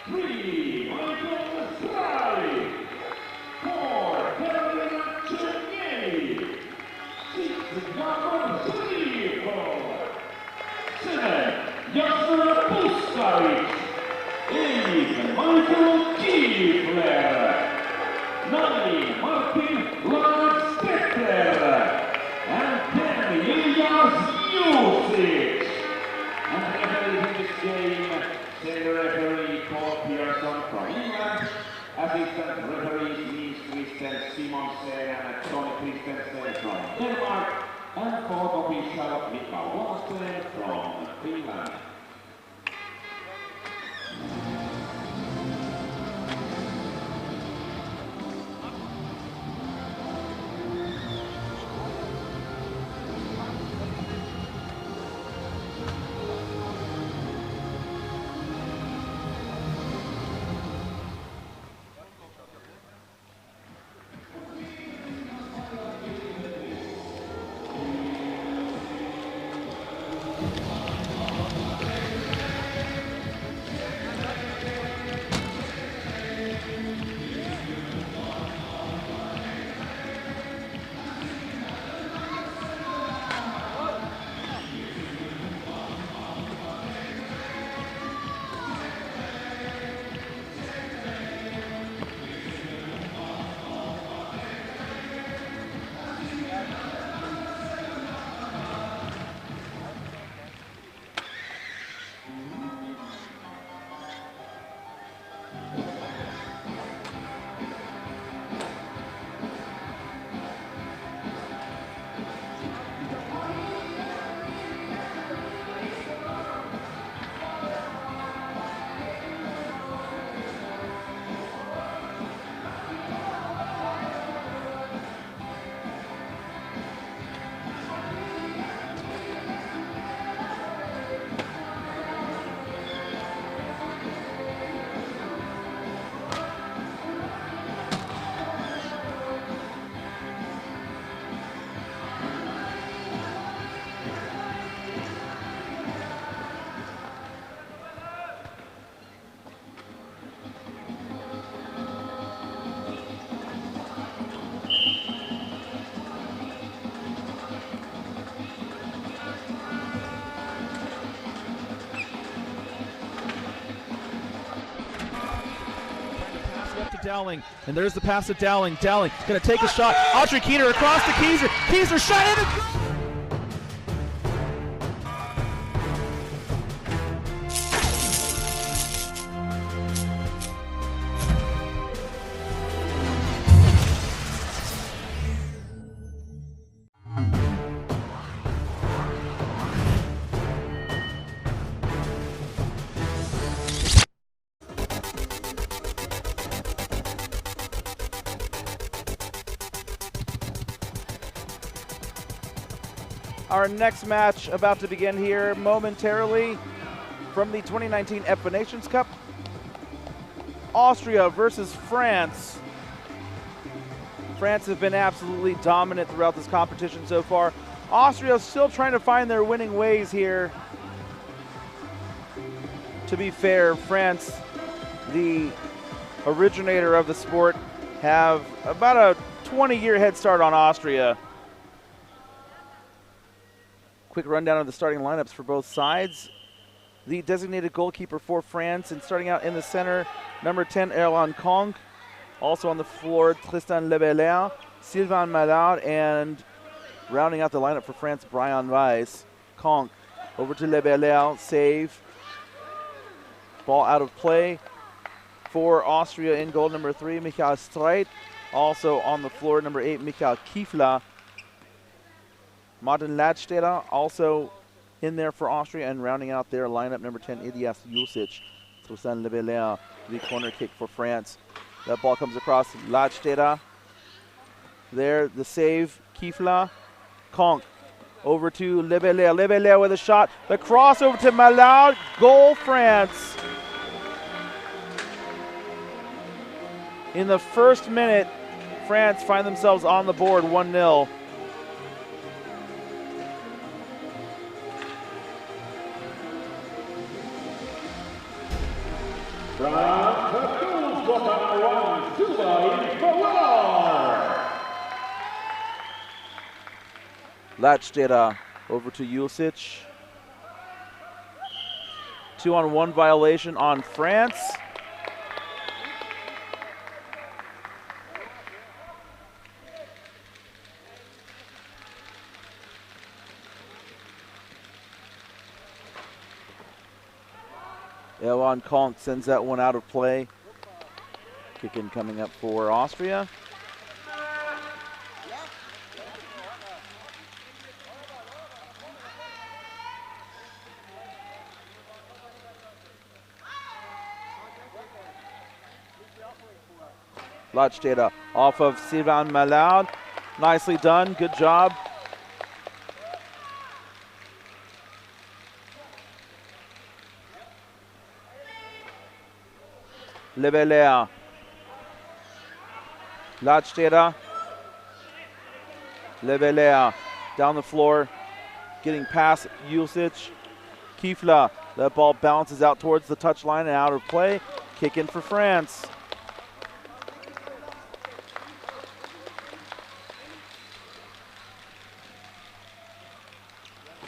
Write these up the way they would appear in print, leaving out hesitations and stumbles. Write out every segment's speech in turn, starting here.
3, Michael Strali. 4, Carolina Cernelli. 6, Jakob Zriko. 7, Jasper Puskaric. 8, Michael Kiefler. 9, Martin Landstetter. And 10, Ilya Zjusic. And referees in this game, senior referee Paul Pearson from England, assistant referees Christian Simonsen and Tony Christensen from Denmark, and fourth official Mikael Wahlström from Finland. Dowling, and there's the pass to Dowling. Dowling going to take a shot. Audrey Keener across to Kieser. Kieser shot in and goal! Our next match about to begin here momentarily from the 2019 EPFA Nations Cup. Austria versus France. France have been absolutely dominant throughout this competition so far. Austria still trying to find their winning ways here. To be fair, France, the originator of the sport, have about a 20-year head start on Austria. Quick rundown of the starting lineups for both sides. The designated goalkeeper for France, and starting out in the center, number 10, Erland Konk. Also on the floor, Tristan Lebelair, Sylvain Mallard, and rounding out the lineup for France, Brian Weiss. Konk over to Lebelair, save. Ball out of play for Austria. In goal, number 3, Michael Streit. Also on the floor, number 8, Michael Kiefler. Martin Ladstetter also in there for Austria, and rounding out their lineup, number 10, Ilyas Jusic. Tristan Lebelair, the corner kick for France. That ball comes across Ladstetter. There, the save, Kiefler. Konk over to Lebelair. Lebelair with a shot. The cross over to Mallard. Goal, France. In the first minute, France find themselves on the board, 1-0. From number 1, Subai. Latchteda over to Julicic. 2-on-1 violation on France. Elon Konk sends that one out of play. Kick in coming up for Austria. Latchteda off of Sylvain Malard. Nicely done, good job. Lebelair. Latchteda. Lebelair down the floor, getting past Julicic. Kiefla, that ball bounces out towards the touchline and out of play. Kick in for France.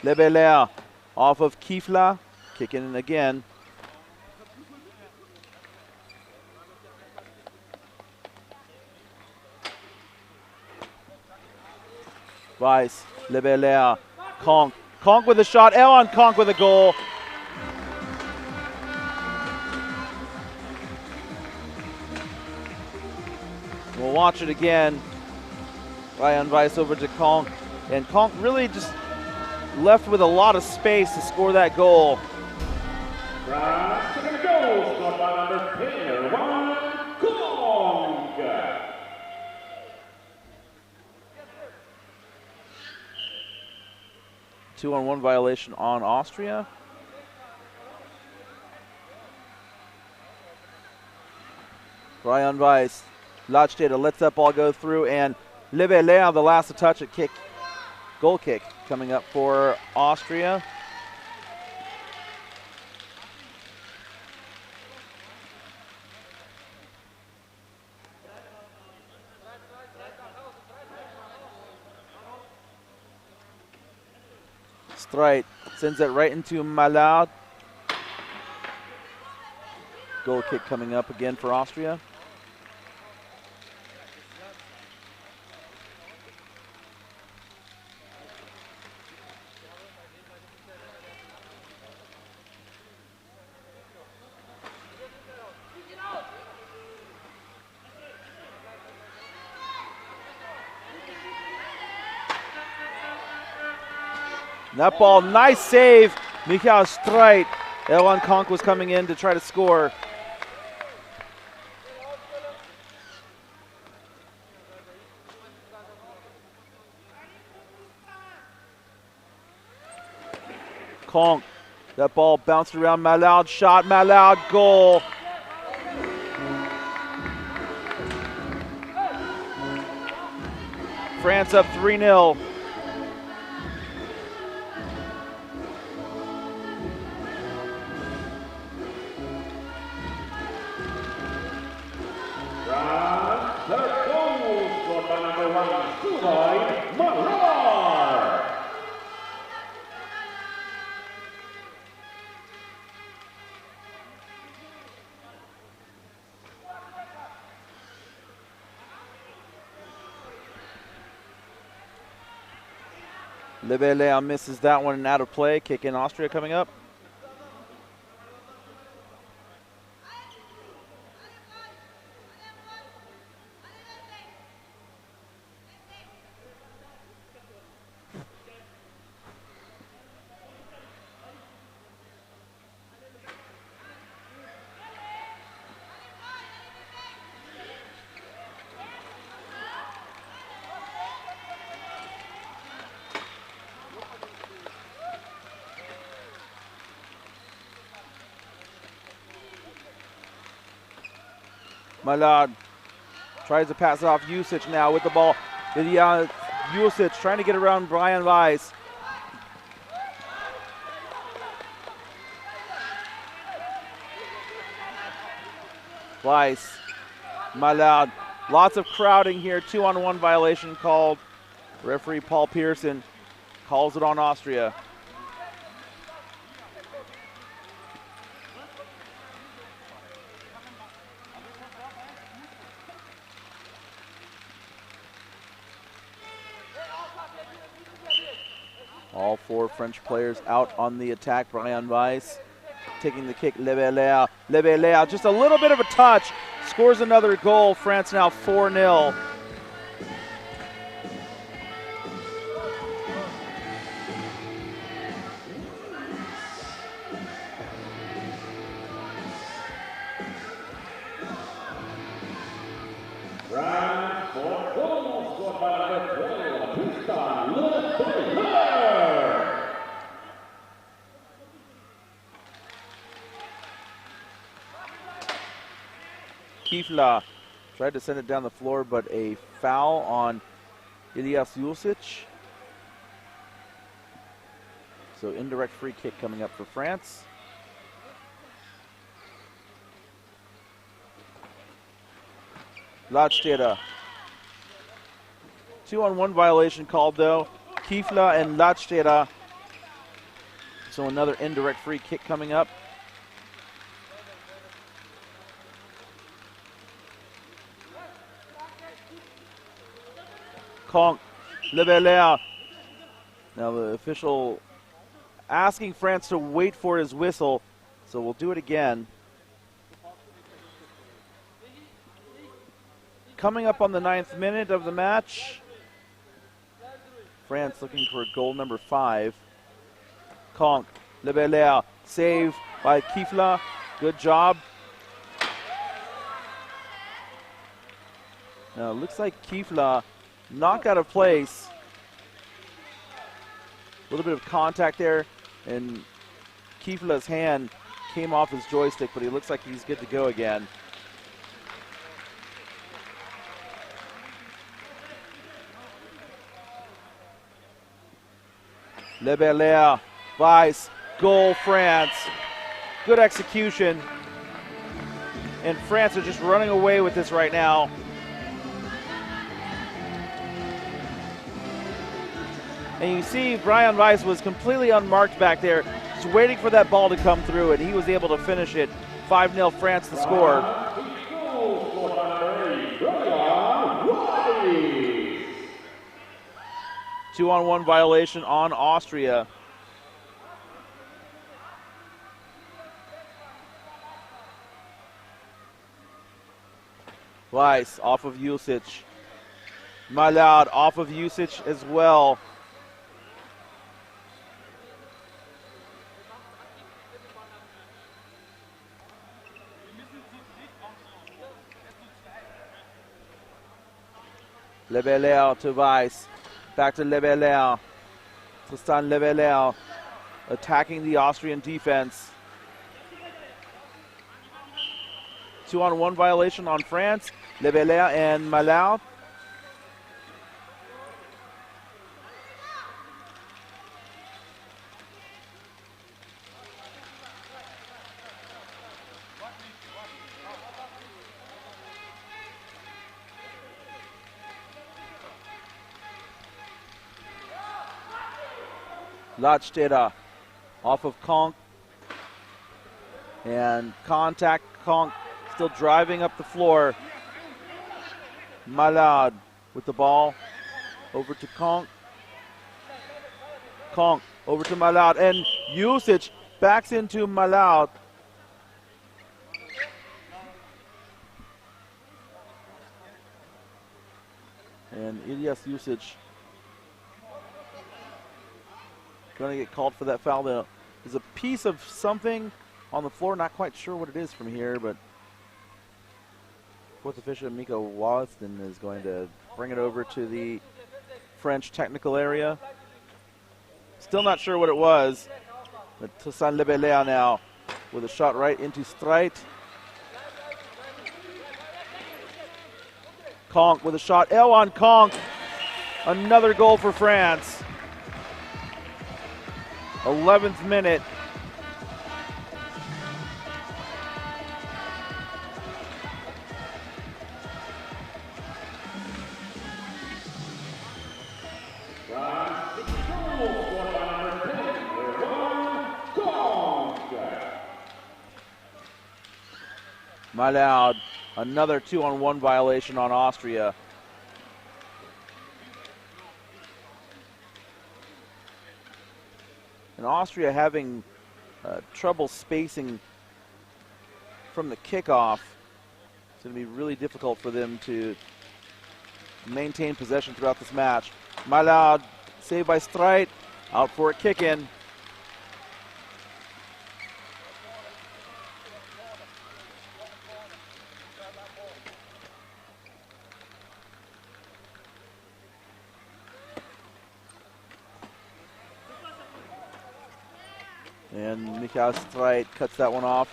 Lebelair off of Kiefla, kicking in again. Weiss, Lebelair, Konk. Konk with a shot, Elon Konk with a goal. We'll watch it again. Ryan Weiss over to Konk. And Konk really just left with a lot of space to score that goal. France second goal scored by number 1, Konk. Two-on-one violation on Austria. Ryan Weiss, Latchteda lets that ball go through, and Lebelair, the last to touch it, goal kick coming up for Austria. Streit sends it right into Malard. Goal kick coming up again for Austria. That ball, nice save, Michael Streit. Elon Konk was coming in to try to score. Konk, that ball bounced around Malard, shot, Malard, goal. France up 3-0. Lebelair misses that one and out of play. Kick in Austria coming up. Malard tries to pass it off. Julicic now with the ball. Julicic trying to get around Brian Weiss. Weiss Malad. Lots of crowding here. 2-on-1 violation called. Referee Paul Pearson calls it on Austria. All four French players out on the attack. Brian Weiss taking the kick. Lebelea. Lebelea, just a little bit of a touch. Scores another goal. France now 4-0. Kifla tried to send it down the floor, but a foul on Ilias Jusic. So indirect free kick coming up for France. Ladsteder. 2-on-1 violation called though. Kifla and Ladsteder. So another indirect free kick coming up. Conk, Lebelea. Now the official asking France to wait for his whistle, so we'll do it again. Coming up on the 9th minute of the match, France looking for goal number 5. Conk, Lebelea, save by Kifla, good job. Now it looks like Kifla knocked out of place. A little bit of contact there, and Kifla's hand came off his joystick, but he looks like he's good to go again. Lebelea, Weiss, goal France. Good execution. And France are just running away with this right now. And you see Brian Weiss was completely unmarked back there, just waiting for that ball to come through, and he was able to finish it. 5-0 France to score. 2-on-1 violation on Austria. Weiss off of Jusic. Malad off of Jusic as well. Lebelea to Weiss. Back to Lebelea. Tristan Lebelea attacking the Austrian defense. 2-on-1 violation on France. Lebelea and Malad. Ladsteder off of Conk. And contact. Conk still driving up the floor. Malad with the ball. Over to Conk. Conk over to Malad. And Jusic backs into Malad. And Ilias Jusic going to get called for that foul. There's a piece of something on the floor, not quite sure what it is from here, but fourth official Miko Wollaston is going to bring it over to the French technical area. Still not sure what it was, but Tristan Lebelea now with a shot right into Streit. Conk with a shot. On Conk. Another goal for France. 11th minute. Malad, another 2-on-1 violation on Austria. And Austria having trouble spacing from the kickoff. It's going to be really difficult for them to maintain possession throughout this match. Malad, saved by Streit, out for a kick-in. And Michael Streit cuts that one off,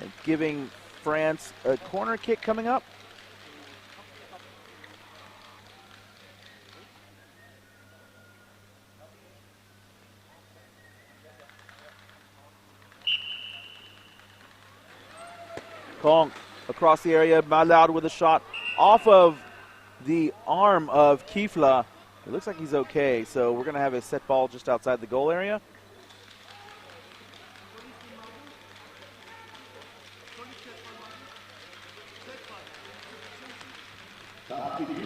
and giving France a corner kick coming up. Kong across the area, Malad with a shot off of the arm of Kifla. It looks like he's okay, so we're going to have a set ball just outside the goal area.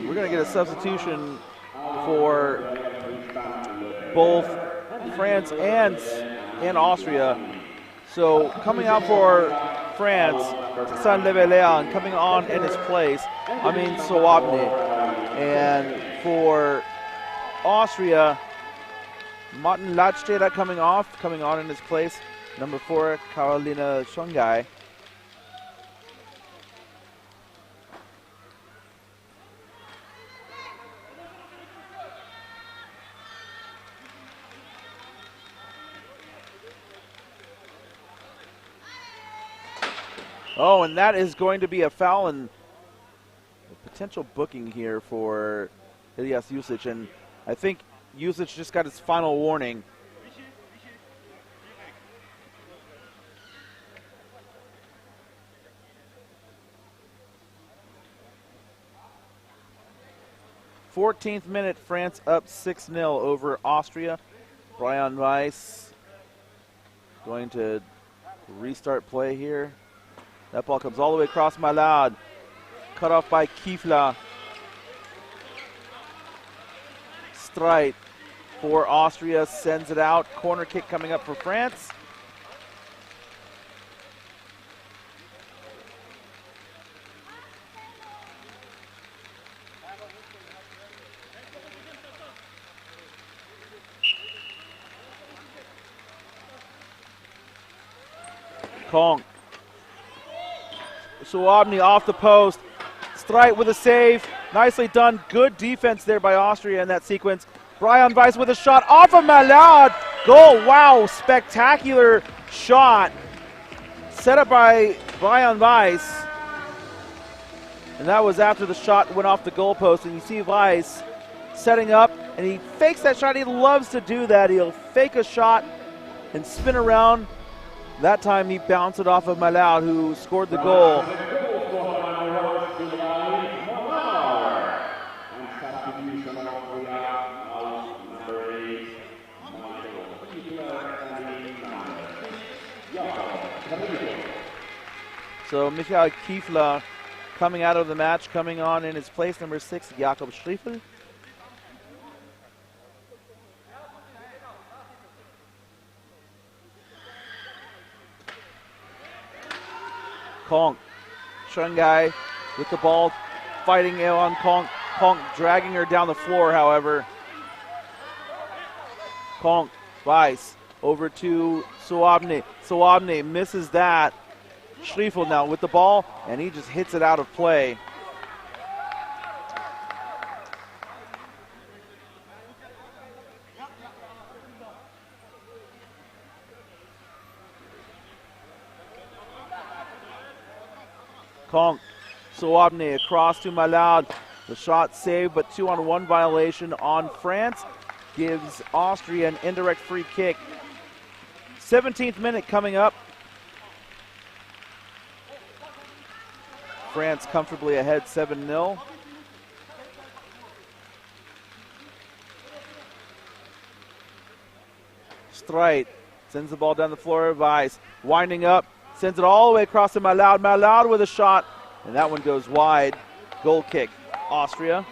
We're going to get a substitution for both France and Austria. So coming out for France, Tristan Levelia, and coming on in his place, Amin Soabni. And for Austria, Martin Ladsteder coming on in his place, number 4, Carolina Schongai. Oh, and that is going to be a foul and a potential booking here for Ilyas Jusic. And I think Jusic just got his final warning. th minute, France up 6-0 over Austria. Brian Weiss going to restart play here. That ball comes all the way across Malad. Cut off by Kifla. Streit for Austria sends it out. Corner kick coming up for France. Kong. Suabni off the post. Streit with a save. Nicely done. Good defense there by Austria in that sequence. Brian Weiss with a shot off of Malad. Goal. Wow. Spectacular shot. Set up by Brian Weiss. And that was after the shot went off the goalpost. And you see Weiss setting up, and he fakes that shot. He loves to do that. He'll fake a shot and spin around. That time he bounced it off of Malad, who scored the goal. So Michael Kifla coming out of the match, coming on in his place, number 6, Jakob Schriefel. Kong, Shungai with the ball, fighting on Kong. Kong dragging her down the floor, however. Kong, Weiss, over to Suabni. Suabni misses that. Schriefel now with the ball, and he just hits it out of play. Kong, Suabni across to Malad. The shot saved, but 2-on-1 violation on France. Gives Austria an indirect free kick. 17th minute coming up. France comfortably ahead 7-0. Streit sends the ball down the floor. Weiss winding up, Sends it all the way across to Malad. Malad with a shot, and that one goes wide. Goal kick, Austria.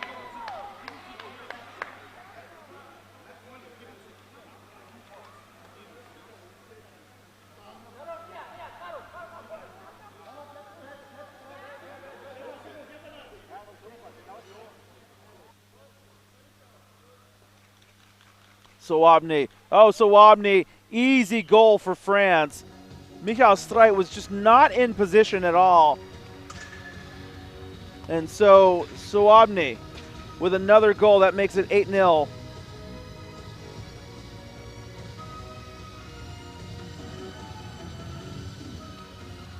Sawabny. Oh, Sawabny. Easy goal for France. Michael Streit was just not in position at all. And so Sawabny with another goal. That makes it 8-0.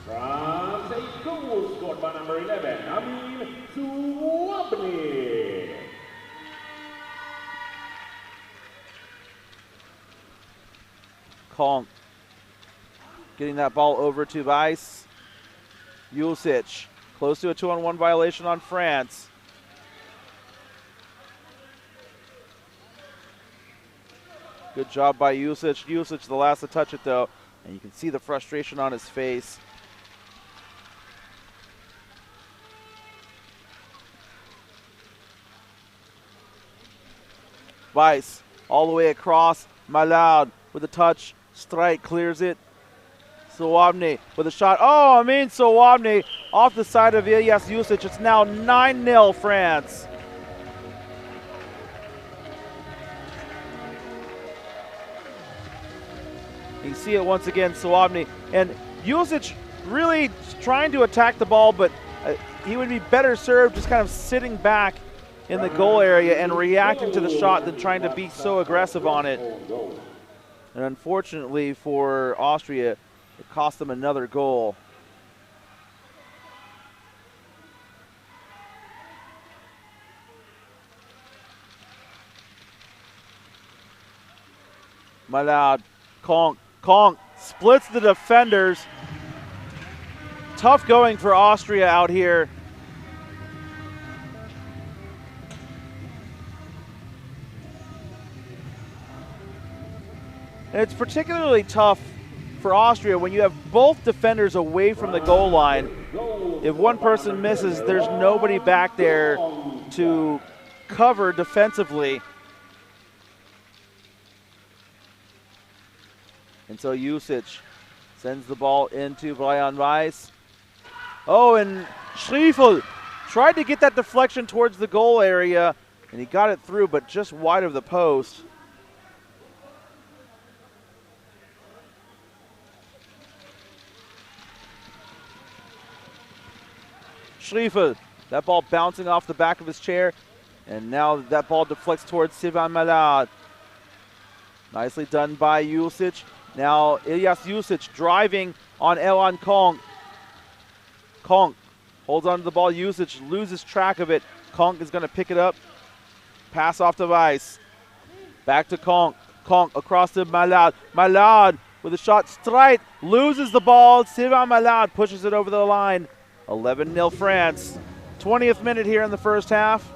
France, a goal scored by number 11, Amin Suwabny. Konk getting that ball over to Weiss. Jusic close to a 2-on-1 violation on France. Good job by Jusic. Jusic the last to touch it though, and you can see the frustration on his face. Weiss all the way across. Malad with a touch. Streit clears it. Sawabny with a shot. Oh, Sawabny off the side of Ilyas Jusic. It's now 9-0 France. You see it once again, Sawabny. And Jusic really trying to attack the ball, but he would be better served just kind of sitting back in the goal area and reacting to the shot than trying to be so aggressive on it. And unfortunately for Austria, it cost them another goal. Malad, Konk splits the defenders. Tough going for Austria out here. And it's particularly tough for Austria when you have both defenders away from the goal line. If one person misses, there's nobody back there to cover defensively. And so Jusic sends the ball into Brian Weiss. Oh, and Schriefel tried to get that deflection towards the goal area, and he got it through, but just wide of the post. Schriefel, that ball bouncing off the back of his chair, and now that ball deflects towards Sylvain Malad. Nicely done by Jusic. Now Ilyas Jusic driving on Elan Konk. Konk holds on to the ball. Jusic loses track of it. Konk is going to pick it up. Pass off to Weiss. Back to Konk. Konk across to Malad. Malad with a shot. Streit loses the ball. Sylvain Malad pushes it over the line. 11-0 France. 20th minute here in the first half.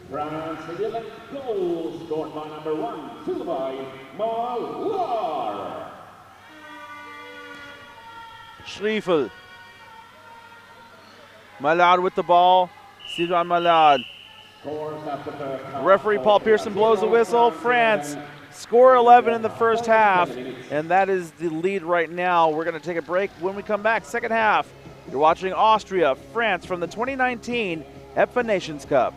France, the 11th goal scored by number 1, Sylvain Malad. Schriefel. Malad with the ball. Sylvain Malad. Referee Paul Pearson blows the whistle. France score 11 in the first half, and that is the lead right now. We're going to take a break. When we come back, second half, you're watching Austria, France from the 2019 EPFA Nations Cup.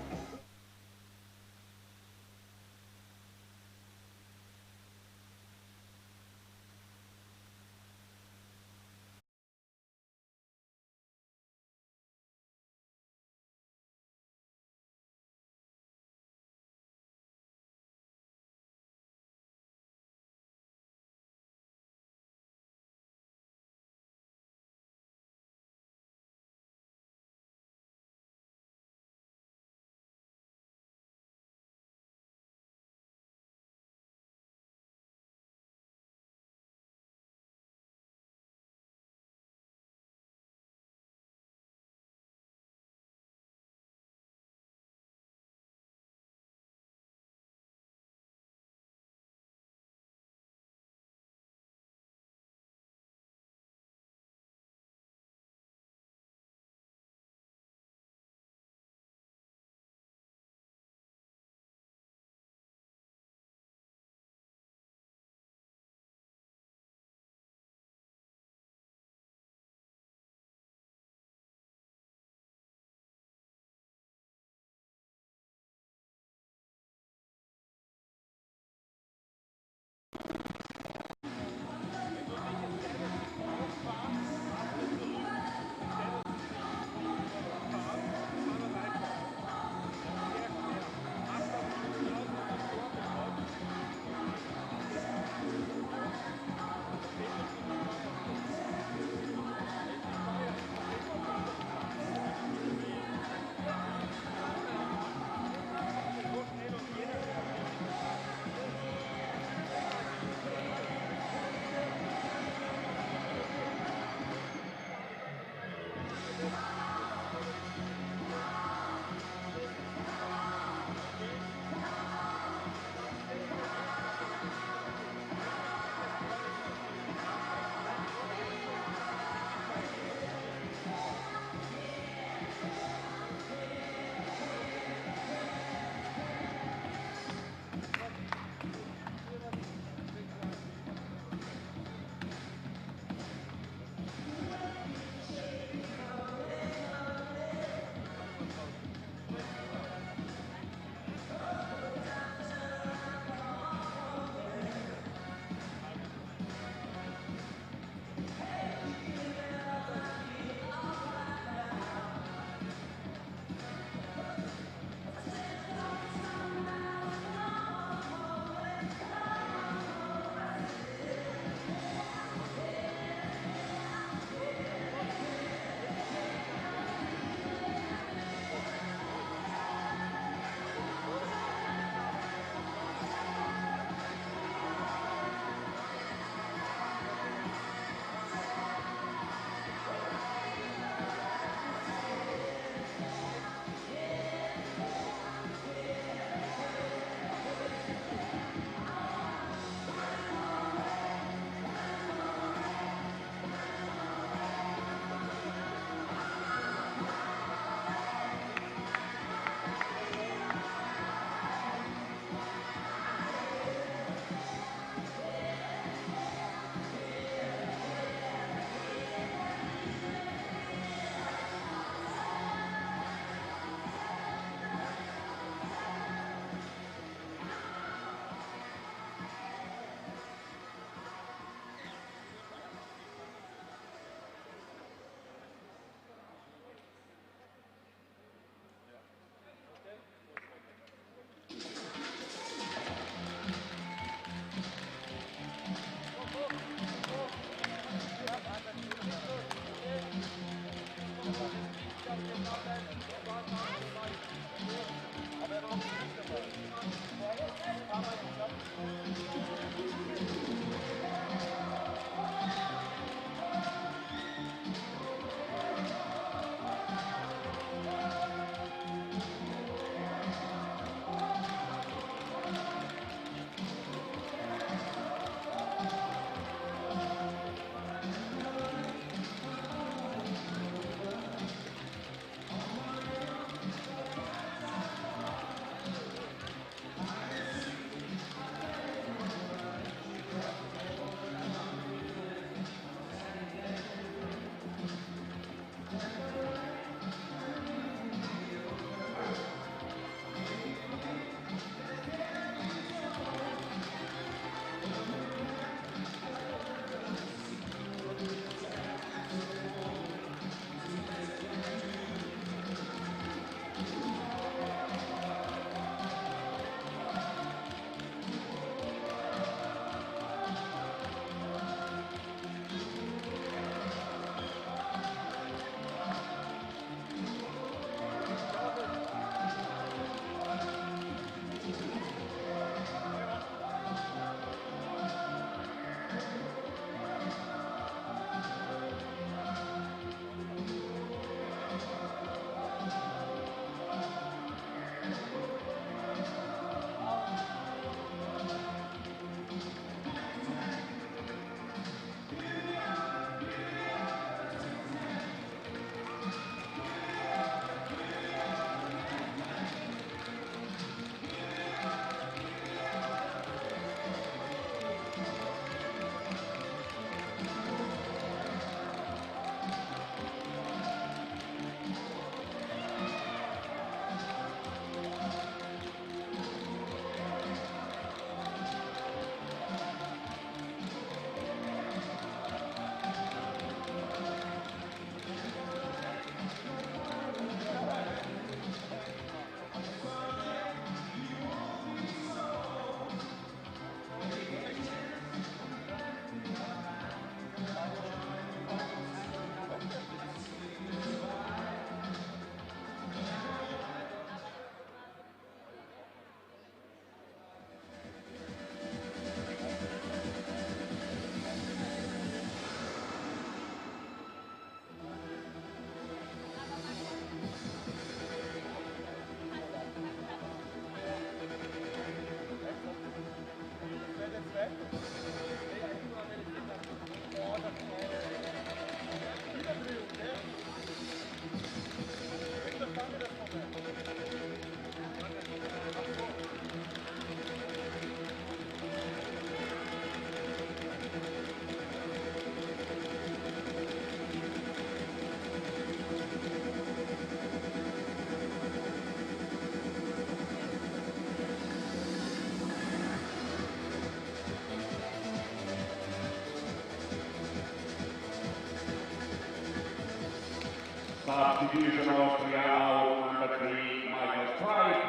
Substitution Austria out number 3, Michael Strike,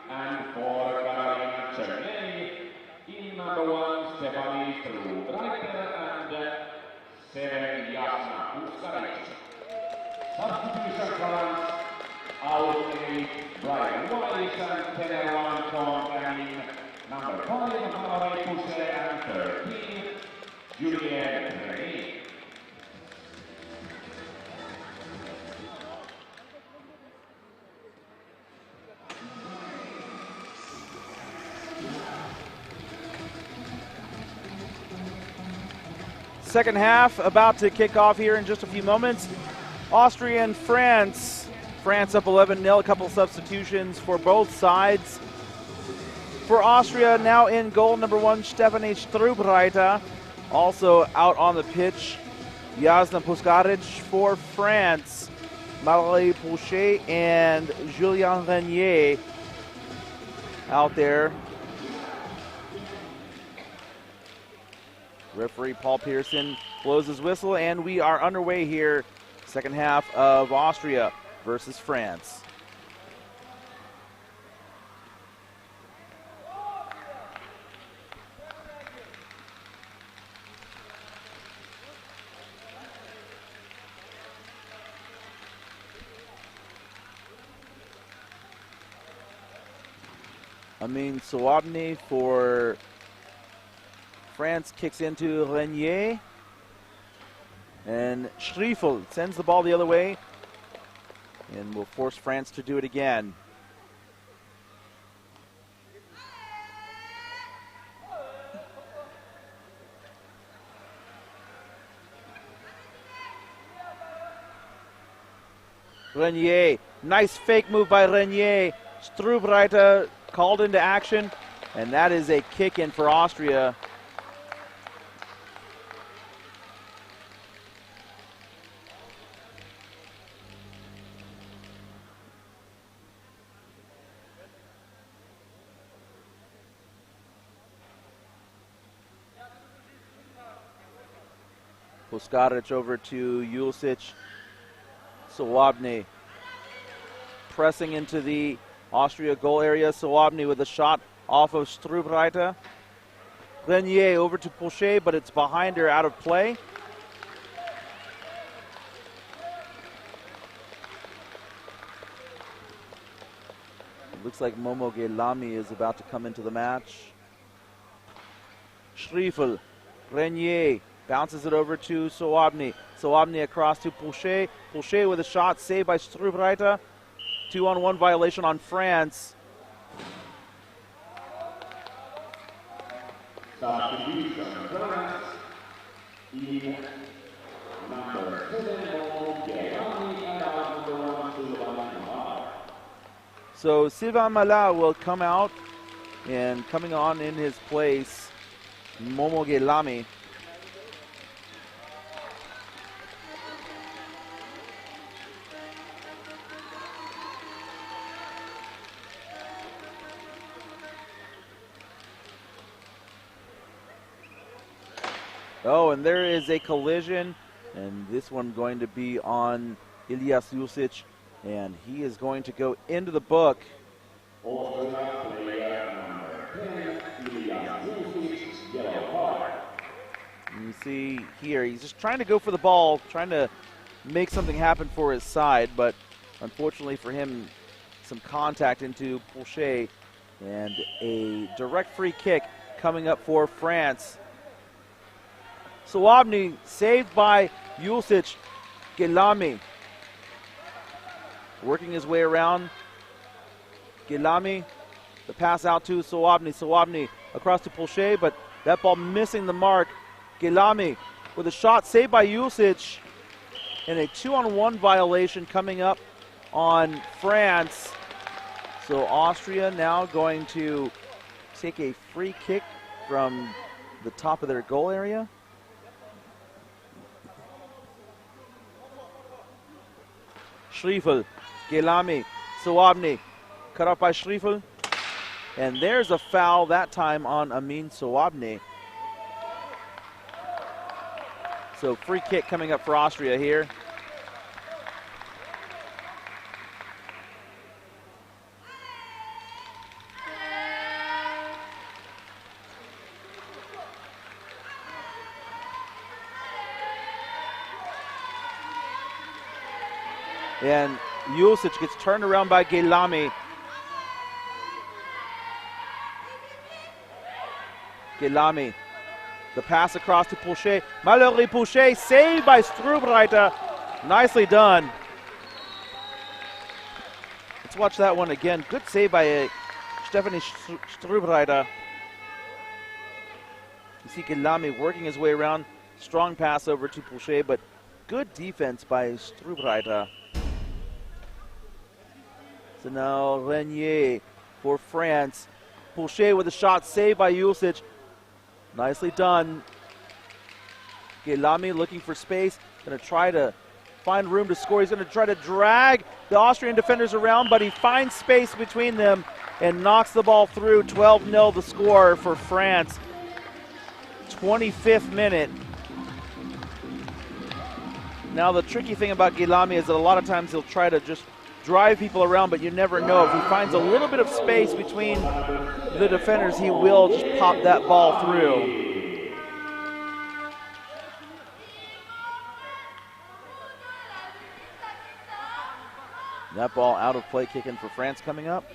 and for Carolina Cherny, in number 1, Stephanie Strudreiter, and 7, Jasna Puskaric. Substitution France, out 8, Brian Weiss, and 10, Ron Kong, and in number 5, Marai Puse, and 13, Julien Remy. Second half about to kick off here in just a few moments. Austria and France. France up 11-0, a couple substitutions for both sides. For Austria, now in goal, number 1, Stephanie Strubreiter. Also out on the pitch, Jasna Puskaric. For France, Marie Pouchet and Julien Renier out there. Referee Paul Pearson blows his whistle, and we are underway here. Second half of Austria versus France. Amin Souabni for France kicks into Renier, and Schriefel sends the ball the other way and will force France to do it again. Renier, nice fake move by Renier. Strubreiter called into action, and that is a kick in for Austria. Puskaric over to Julicic. Souabni pressing into the Austria goal area. Souabni with a shot off of Strubreiter. Renier over to Pouchet, but it's behind her, out of play. It looks like Momo Gelami is about to come into the match. Schriefel, Renier bounces it over to Souabni. Souabni across to Pouchet. Pouchet with a shot saved by Strubreiter. 2-on-1 violation on France. So Sylvain Mala will come out, and coming on in his place, Momo Gelami. Oh, and there is a collision, and this one going to be on Ilyas Julicic, and he is going to go into the book. And you see here, he's just trying to go for the ball, trying to make something happen for his side, but unfortunately for him, some contact into Pouchet, and a direct free kick coming up for France. Souabni saved by Julicic. Gelami working his way around. Gelami, the pass out to Souabni. Souabni across to Pouchet, but that ball missing the mark. Gelami with a shot saved by Julicic, and a 2-on-1 violation coming up on France. So Austria now going to take a free kick from the top of their goal area. Schriefel, Gelami, Souabni, cut off by Schriefel. And there's a foul, that time on Amin Souabni. So free kick coming up for Austria here. And Jusic gets turned around by Guillaume. Guillaume, the pass across to Pouchet. Mallory Pouchet, saved by Strubreiter. Nicely done. Let's watch that one again. Good save by Stephanie Strubreiter. You see Guillaume working his way around. Strong pass over to Pouchet, but good defense by Strubreiter. So now Renier for France. Pouchet with a shot saved by Jusic. Nicely done. Guillaume looking for space. Going to try to find room to score. He's going to try to drag the Austrian defenders around, but he finds space between them and knocks the ball through. 12-0 the score for France. 25th minute. Now the tricky thing about Guillaume is that a lot of times he'll try to just drive people around, but you never know. If he finds a little bit of space between the defenders, he will just pop that ball through. That ball out of play, kicking for France coming up.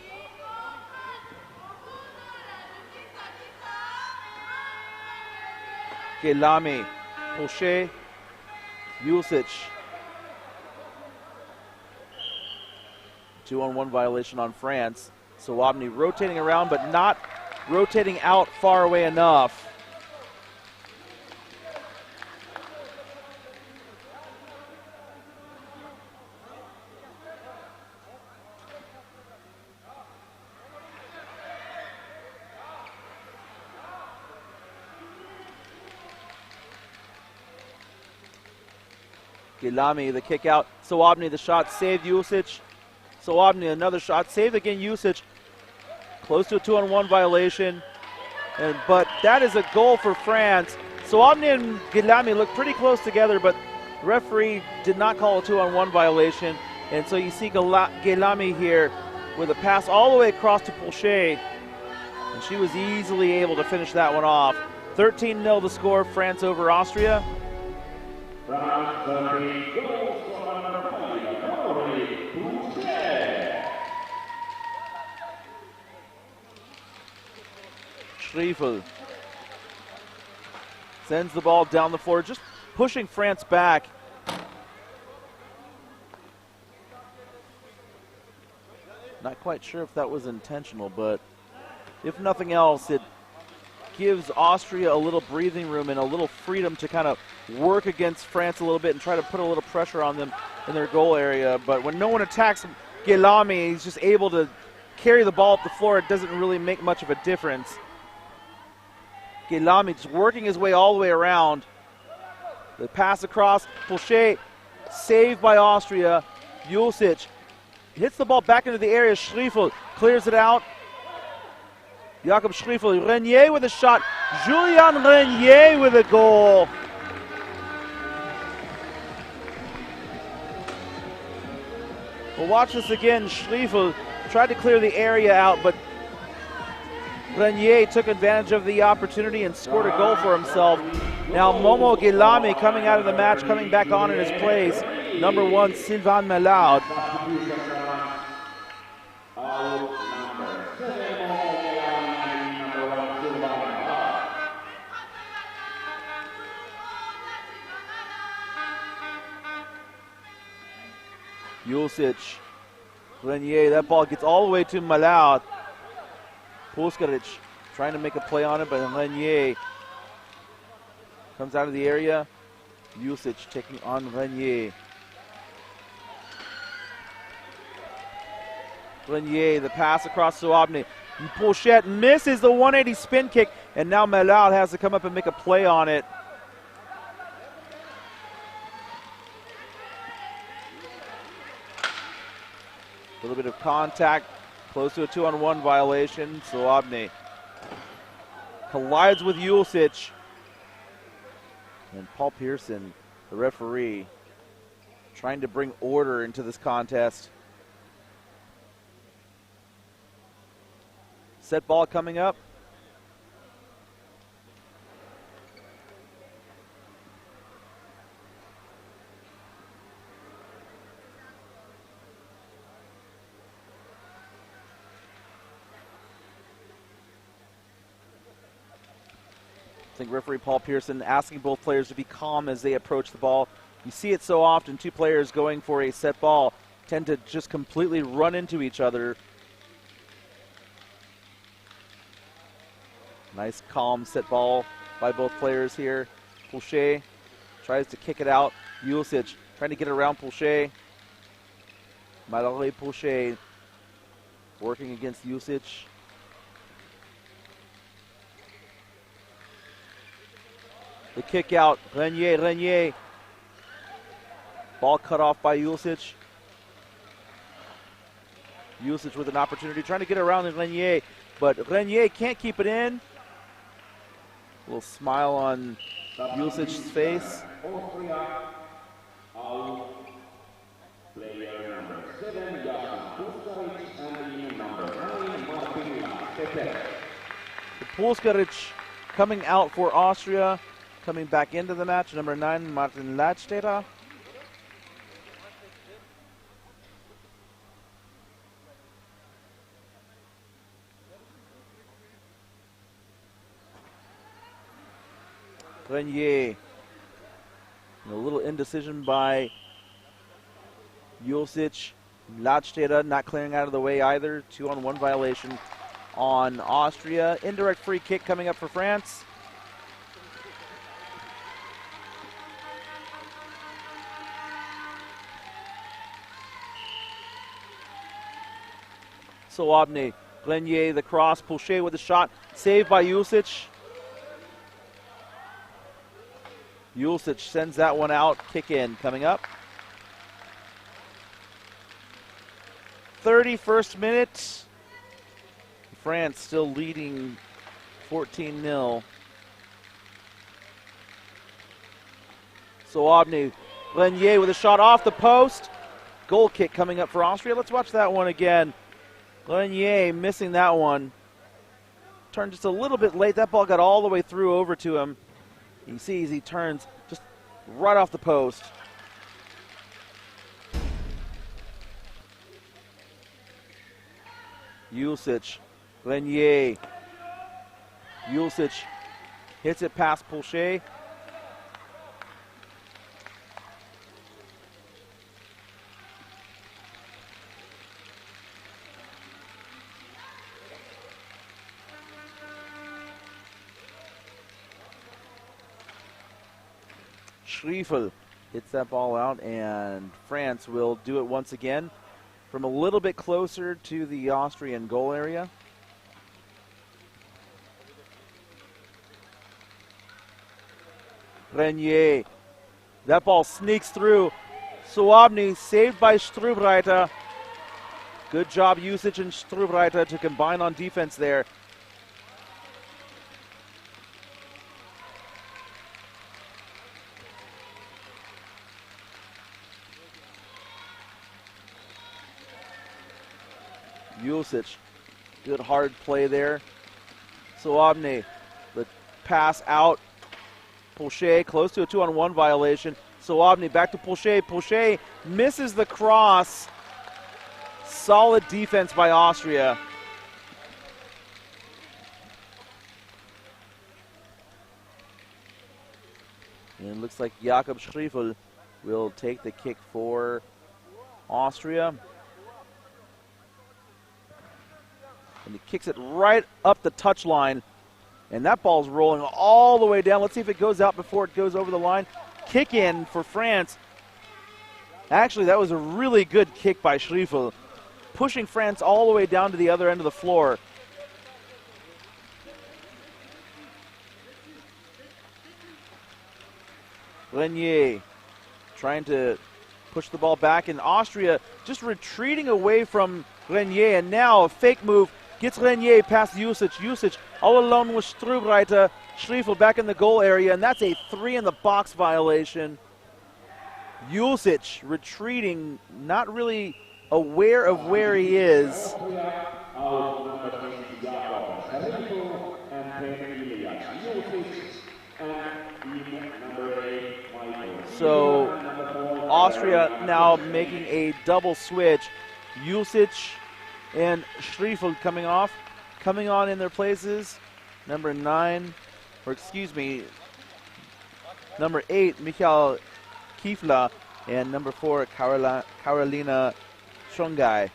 Guillaume, Pouchet, Jusic. 2-on-1 violation on France. Sawabny rotating around, but not rotating out far away enough. Guillaume, the kick out. Sawabny, the shot saved Jusic. Sawabny, another shot saved again. Jusic, close to a 2-on-1 violation. But that is a goal for France. Sawabny and Guillaume look pretty close together, but the referee did not call a 2-on-1 violation. And so you see Guillaume here with a pass all the way across to Pouchet. And she was easily able to finish that one off. 13-0 the score, France over Austria. Schriefel sends the ball down the floor, just pushing France back. Not quite sure if that was intentional, but if nothing else, it gives Austria a little breathing room and a little freedom to kind of work against France a little bit and try to put a little pressure on them in their goal area. But when no one attacks Guillaume, he's just able to carry the ball up the floor. It doesn't really make much of a difference. Guillaume just working his way all the way around. The pass across, Pouchet, saved by Austria. Jusic hits the ball back into the area. Schriefel clears it out. Jakob Schriefel, Renier with a shot. Julien Renier with a goal. We'll watch this again. Schriefel tried to clear the area out, but Renier took advantage of the opportunity and scored a goal for himself. Now Momo Guillaume coming out of the match, coming back on in his place. Number 1, Sylvain Malaud. Jusic, Renier, that ball gets all the way to Malaud. Puskaric trying to make a play on it, but Renier comes out of the area. Jusic taking on Renier. Renier, the pass across Sawabny. Pouchet misses the 180 spin kick, and now Malaud has to come up and make a play on it. A little bit of contact, close to a 2-on-1 violation. Sawabny collides with Jusic. And Paul Pearson, the referee, trying to bring order into this contest. Set ball coming up. think referee Paul Pearson asking both players to be calm as they approach the ball. You see it so often, two players going for a set ball tend to just completely run into each other. Nice calm set ball by both players here. Pouchet tries to kick it out. Julicic trying to get around Pouchet. Mallory Pouchet working against Julicic. The kick out, Renier. Ball cut off by Julicic. Julicic with an opportunity, trying to get around Renier, but Renier can't keep it in. A little smile on Julicic's face. Austria, out. Player number 7, Puskaric, and number 9, Martin Latete. Puskaric coming out for Austria, coming back into the match, number 9, Martin Latete. Renier. A little indecision by Julicic. Latsteda not clearing out of the way either. 2-on-1 violation on Austria. Indirect free kick coming up for France. Soabny, Renier, the cross, Pouchet with the shot, saved by Julicic. Julicic sends that one out, kick in coming up. 31st minute. France still leading 14-0. Soabny, Renier with a shot off the post. Goal kick coming up for Austria. Let's watch that one again. Renier missing that one. Turned just a little bit late. That ball got all the way through over to him. You see as he turns just right off the post. Julicic, Renier. Julicic hits it past Pouchet. Schriefel hits that ball out, and France will do it once again from a little bit closer to the Austrian goal area. Renier. That ball sneaks through. Soabny saved by Strubreiter. Good job, Julicic and Strubreiter to combine on defense there. Julicic, good hard play there. Soabny, the pass out. Pouchet close to a 2-on-1 violation. Soabny back to Pouchet. Pouchet misses the cross. Solid defense by Austria. And it looks like Jakob Schriefel will take the kick for Austria. And he kicks it right up the touchline. And that ball's rolling all the way down. Let's see if it goes out before it goes over the line. Kick in for France. Actually, that was a really good kick by Schriefel, pushing France all the way down to the other end of the floor. Renier trying to push the ball back, and Austria just retreating away from Renier. And now a fake move gets Renier past Julicic. Julicic all alone with Strubreiter. Schriefel back in the goal area, and that's a 3-in-the-box violation. Julicic retreating, not really aware of where he is. So Austria now making a double switch. Julicic and Schriefel coming on in their places. Number 9, or excuse me, number 8, Michael Kiefla, and number 4, Carolina Shongai.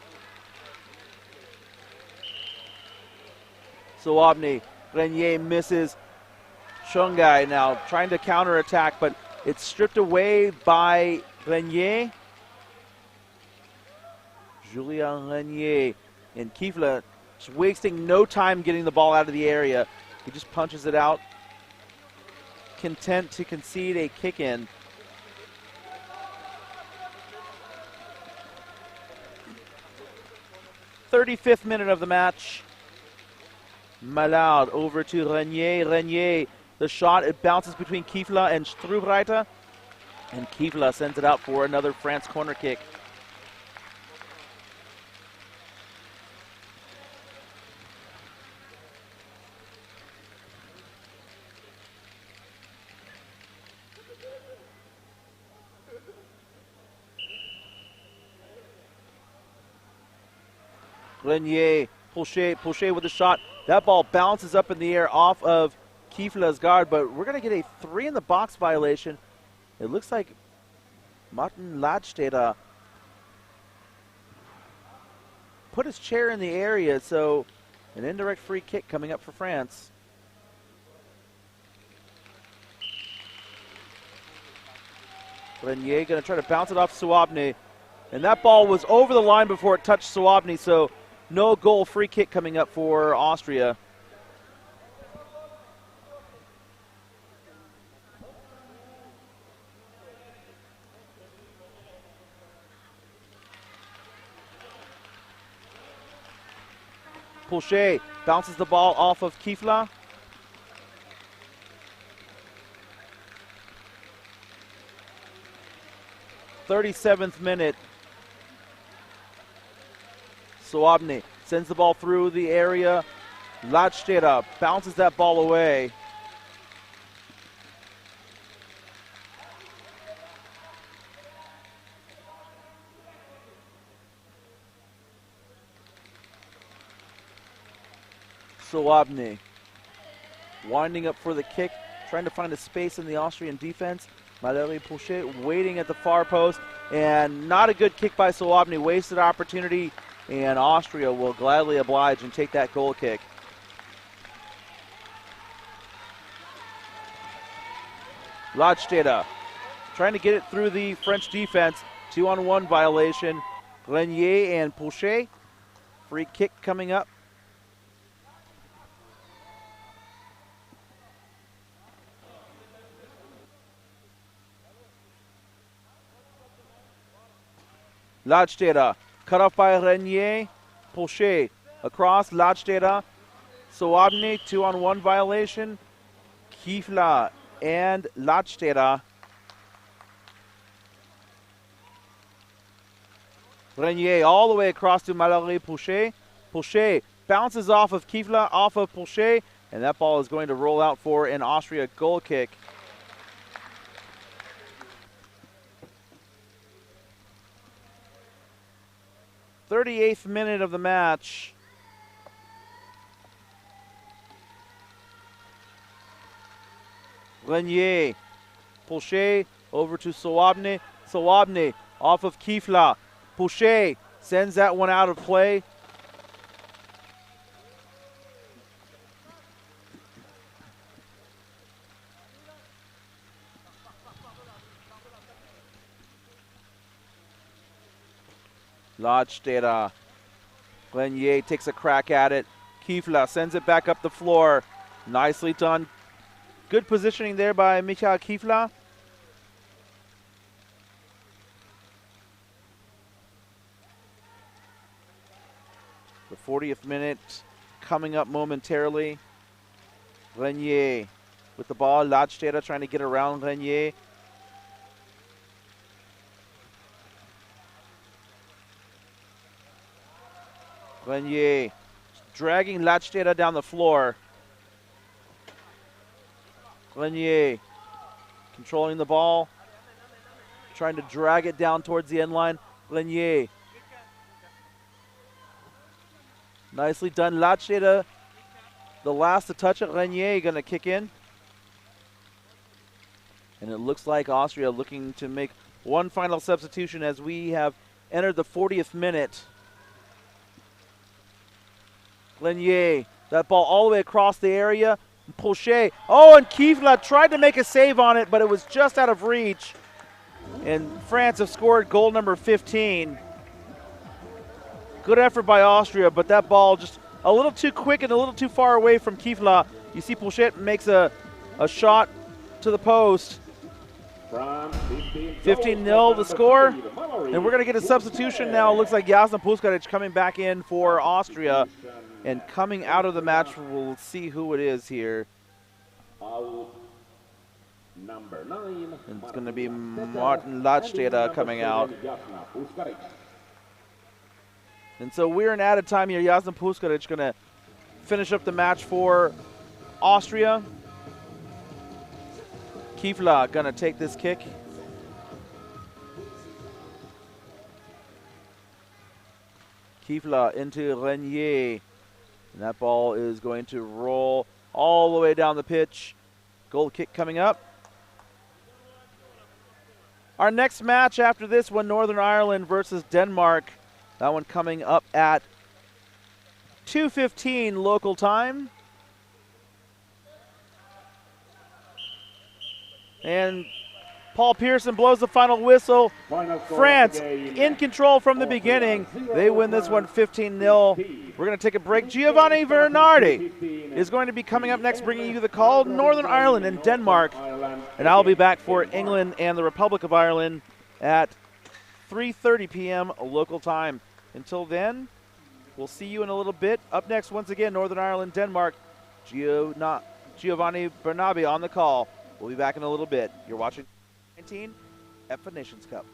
Soabny, Renier misses. Shongai now trying to counterattack, but it's stripped away by Renier. Julien Renier, and Kiefla just wasting no time getting the ball out of the area. He just punches it out, content to concede a kick in. "35th minute of the match. Malard over to Renier. Renier, the shot, it bounces between Kiefla and Strubreiter, and Kiefla sends it out for another France corner kick. Renier, Pochet with a shot. That ball bounces up in the air off of Kiefla's guard, but we're going to get a 3-in-the-box violation. It looks like Martin Ladstedt put his chair in the area, so an indirect free kick coming up for France. Renier going to try to bounce it off Soabny, and that ball was over the line before it touched Soabny, so no goal, free kick coming up for Austria. Pochet bounces the ball off of Kiefla. "37th minute. Soabny sends the ball through the area. Ladstedt bounces that ball away. Soabny winding up for the kick, trying to find a space in the Austrian defense. Valérie Pochet waiting at the far post, and not a good kick by Soabny. Wasted opportunity, and Austria will gladly oblige and take that goal kick. Ladstedt trying to get it through the French defense. 2-on-1 violation. Renier and Pochet. Free kick coming up. Ladstedt cut off by Renier. Pochet across. Ladstedt. Soabny, 2-on-1 violation. Kiefla and Ladstedt. Renier all the way across to Valérie Pochet. Pochet bounces off of Kiefla, off of Pochet, and that ball is going to roll out for an Austria goal kick. "38th minute of the match. Renier, Pochet over to Soabny. Soabny off of Kiefla. Pochet sends that one out of play. Ladstedt. Renier takes a crack at it. Kiefla sends it back up the floor. Nicely done. Good positioning there by Michael Kiefla. The 40th minute coming up momentarily. Renier with the ball. Ladstedt trying to get around Renier. Renier dragging Ladstedt down the floor. Renier controlling the ball, trying to drag it down towards the end line. Renier. Nicely done. Ladstedt, the last to touch it. Renier going to kick in. And it looks like Austria looking to make one final substitution as we have entered the 40th minute. Lenier, that ball all the way across the area. Pochet, oh, and Kifla tried to make a save on it, but it was just out of reach. And France have scored goal number 15. Good effort by Austria, but that ball just a little too quick and a little too far away from Kifla. You see Pochet makes a shot to the post. 15-0 the score. And we're going to get a substitution now. It looks like Jasna Puskaric coming back in for Austria. And coming out of the match, we'll see who it is here. Number 9. And it's going to be Martin Ladstede coming out. And so we're in added time here. Jasna Puskaric going to finish up the match for Austria. Kifla going to take this kick. Kifla into Renier. And that ball is going to roll all the way down the pitch. Goal kick coming up. Our next match after this one, Northern Ireland versus Denmark. That one coming up at 2:15 local time. And Paul Pearson blows the final whistle. France in control from the beginning. They win this one 15-0. We're going to take a break. Giovanni Bernardi is going to be coming up next, bringing you the call. Northern Ireland and Denmark. And I'll be back for England and the Republic of Ireland at 3:30 p.m. local time. Until then, we'll see you in a little bit. Up next, once again, Northern Ireland, Denmark. Giovanni Bernabé on the call. We'll be back in a little bit. You're watching 19 EPFA Nations Cup.